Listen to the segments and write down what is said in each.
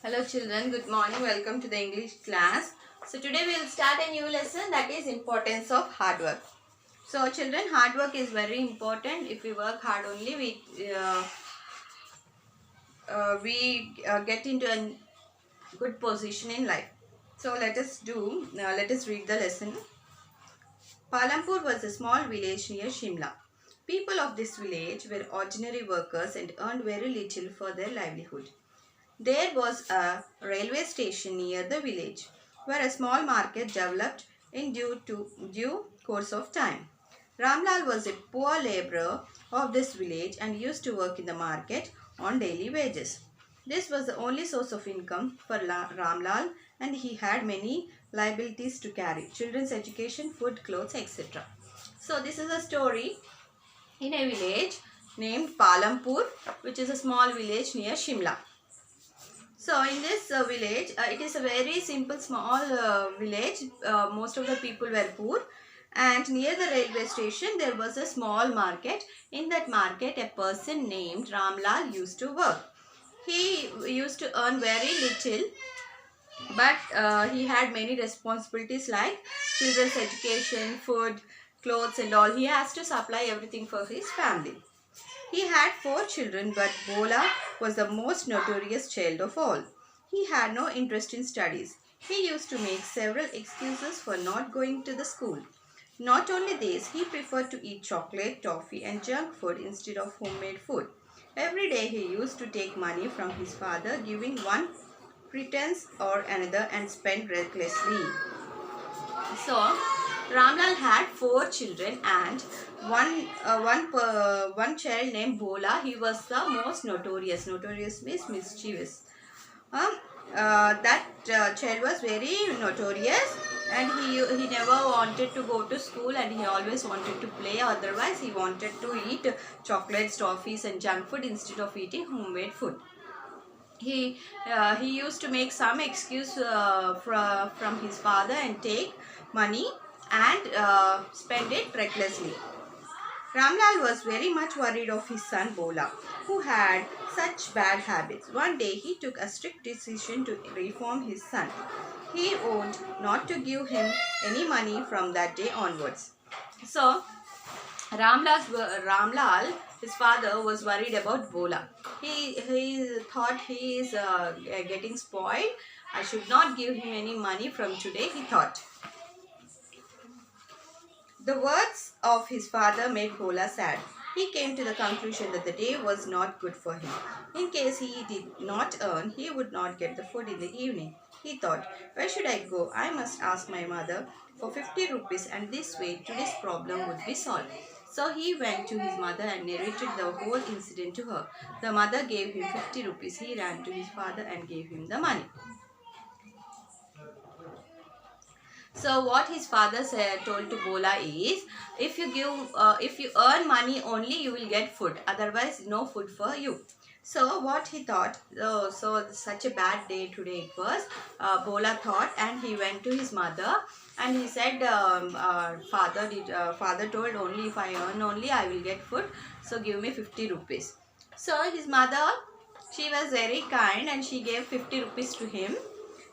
Hello children, good morning. Welcome to the English class. So today we will start a new lesson, that is importance of hard work. So children, hard work is very important. If we work hard only, we get into a good position in life. So let us read the lesson. Palampur was a small village near Shimla. People of this village were ordinary workers and earned very little for their livelihood. There was a railway station near the village, where a small market developed in due course of time. Ramlal was a poor labourer of this village and used to work in the market on daily wages. This was the only source of income for Ramlal, and he had many liabilities to carry: children's education, food, clothes, etc. So this is a story in a village named Palampur, which is a small village near Shimla. So in this village, it is a very simple small village. Most of the people were poor, and near the railway station there was a small market. In that market, a person named Ramlal used to work. He used to earn very little, but he had many responsibilities like children's education, food, clothes and all. He has to supply everything for his family. He had 4 children, but Bola was the most notorious child of all. He had no interest in studies. He used to make several excuses for not going to the school. Not only this, he preferred to eat chocolate, toffee and junk food instead of homemade food. Every day he used to take money from his father, giving one pretense or another, and spend recklessly. So, Ramlal had 4 children and one child named Bola. He was the most notorious. Notorious means mischievous. That child was very notorious, and he never wanted to go to school, and he always wanted to play. Otherwise, he wanted to eat chocolates, toffees, and junk food instead of eating homemade food. He used to make some excuse from his father and take money and spend it recklessly. Ramlal was very much worried of his son Bola, who had such bad habits. One day he took a strict decision to reform his son. He vowed not to give him any money from that day onwards. So Ramlal, his father, was worried about Bola. He thought he is getting spoiled. I should not give him any money from today, he thought. The words of his father made Bola sad. He came to the conclusion that the day was not good for him. In case he did not earn, he would not get the food in the evening. He thought, where should I go? I must ask my mother for 50 rupees, and this way today's problem would be solved. So he went to his mother and narrated the whole incident to her. The mother gave him 50 rupees. He ran to his father and gave him the money. So what his father told to Bola is, if you earn money only, you will get food. Otherwise, no food for you. So what he thought, so such a bad day today it was. Bola thought, and he went to his mother and he said, father told, only if I earn only I will get food. So give me 50 rupees. So his mother, she was very kind and she gave 50 rupees to him.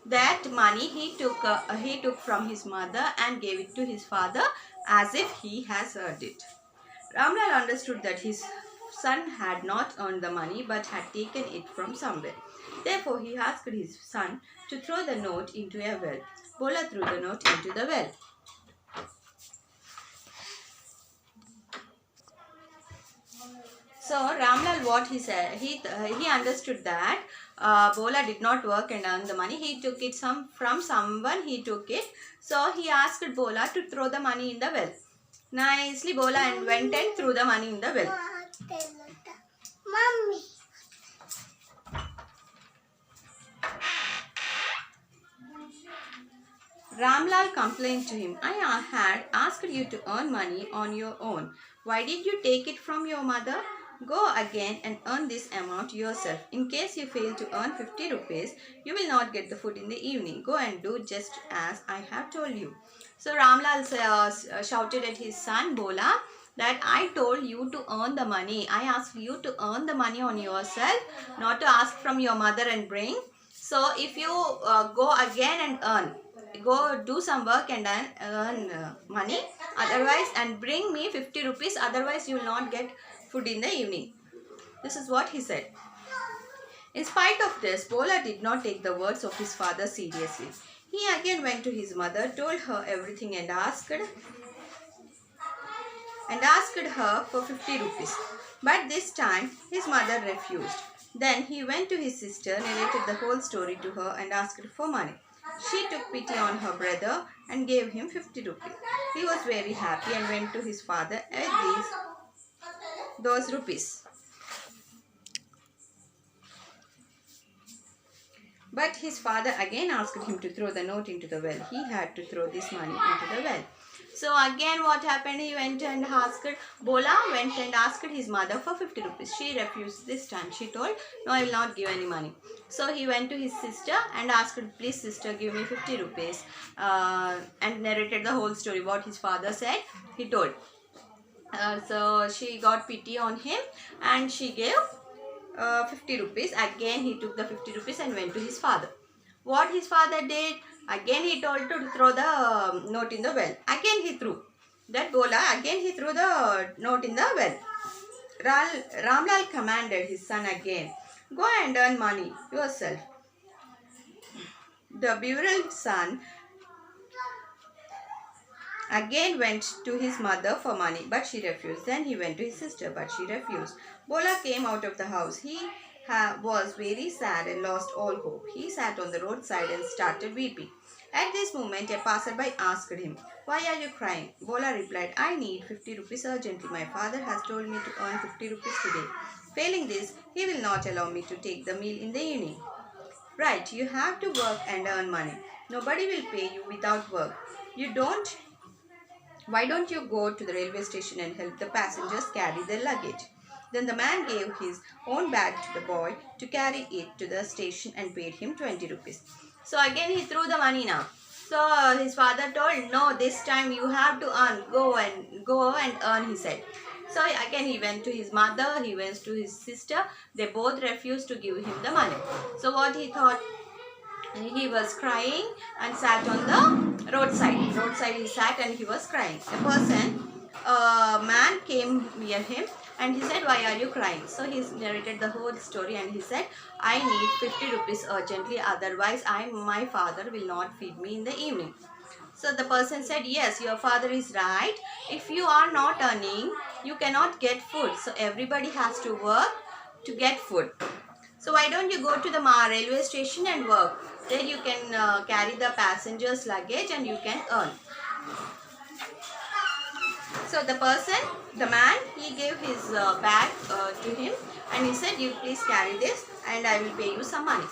That money he took from his mother and gave it to his father as if he has earned it. Ramlal understood that his son had not earned the money but had taken it from somewhere. Therefore, he asked his son to throw the note into a well. Bola threw the note into the well. So Ramlal, what he said, he understood that Bola did not work and earn the money. He took it from someone. He took it. So he asked Bola to throw the money in the well. Nicely, Bola went and threw the money in the well. Mommy. Ramlal complained to him, I had asked you to earn money on your own. Why did you take it from your mother? Go again and earn this amount yourself. In case you fail to earn 50 rupees, you will not get the food in the evening. Go and do just as I have told you. So Ramlal shouted at his son Bola that I told you to earn the money. I asked you to earn the money on yourself, not to ask from your mother and bring. So if you go again and earn, go do some work and earn money, otherwise, and bring me 50 rupees, otherwise you will not get food in the evening. This is what he said. In spite of this, Bola did not take the words of his father seriously. He again went to his mother, told her everything and asked her for 50 rupees. But this time, his mother refused. Then he went to his sister, narrated the whole story to her and asked for money. She took pity on her brother and gave him 50 rupees. He was very happy and went to his father at those rupees. But his father again asked him to throw the note into the well. He had to throw this money into the well. So again what happened? He went and asked, Bola went and asked his mother for 50 rupees. She refused this time. She told, no, I will not give any money. So he went to his sister and asked, please sister, give me 50 rupees. And narrated the whole story. What his father said, he told. So she got pity on him and she gave 50 rupees. Again he took the 50 rupees and went to his father. What his father did? Again he told to throw the note in the well. Again he threw. That Bola, again he threw the note in the well. Ramlal commanded his son again, go and earn money yourself. The bewildered son again went to his mother for money, but she refused. Then he went to his sister, but she refused. Bola came out of the house. He was very sad and lost all hope. He sat on the roadside and started weeping. At this moment, a passerby asked him, why are you crying? Bola replied, I need 50 rupees urgently. My father has told me to earn 50 rupees today. Failing this, he will not allow me to take the meal in the evening. Right, you have to work and earn money. Nobody will pay you without work. Why don't you go to the railway station and help the passengers carry their luggage? Then the man gave his own bag to the boy to carry it to the station and paid him 20 rupees. So again he threw the money now. So his father told, no, this time you have to earn. Go and earn, he said. So again he went to his mother, he went to his sister. They both refused to give him the money. So what he thought? He was crying and sat on the roadside. Roadside he sat and he was crying. A man came near him and he said, why are you crying? So he narrated the whole story and he said, I need 50 rupees urgently, otherwise my father will not feed me in the evening. So the person said, yes, your father is right. If you are not earning, you cannot get food. So everybody has to work to get food. So why don't you go to the railway station and work? Then you can carry the passengers' luggage and you can earn. So the man, he gave his bag to him and he said, you please carry this and I will pay you some money.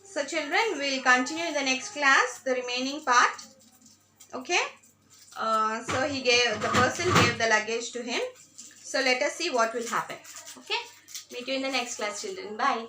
So children, we will continue in the next class, the remaining part. Okay. So the person gave the luggage to him. So let us see what will happen. Okay. Meet you in the next class, children. Bye.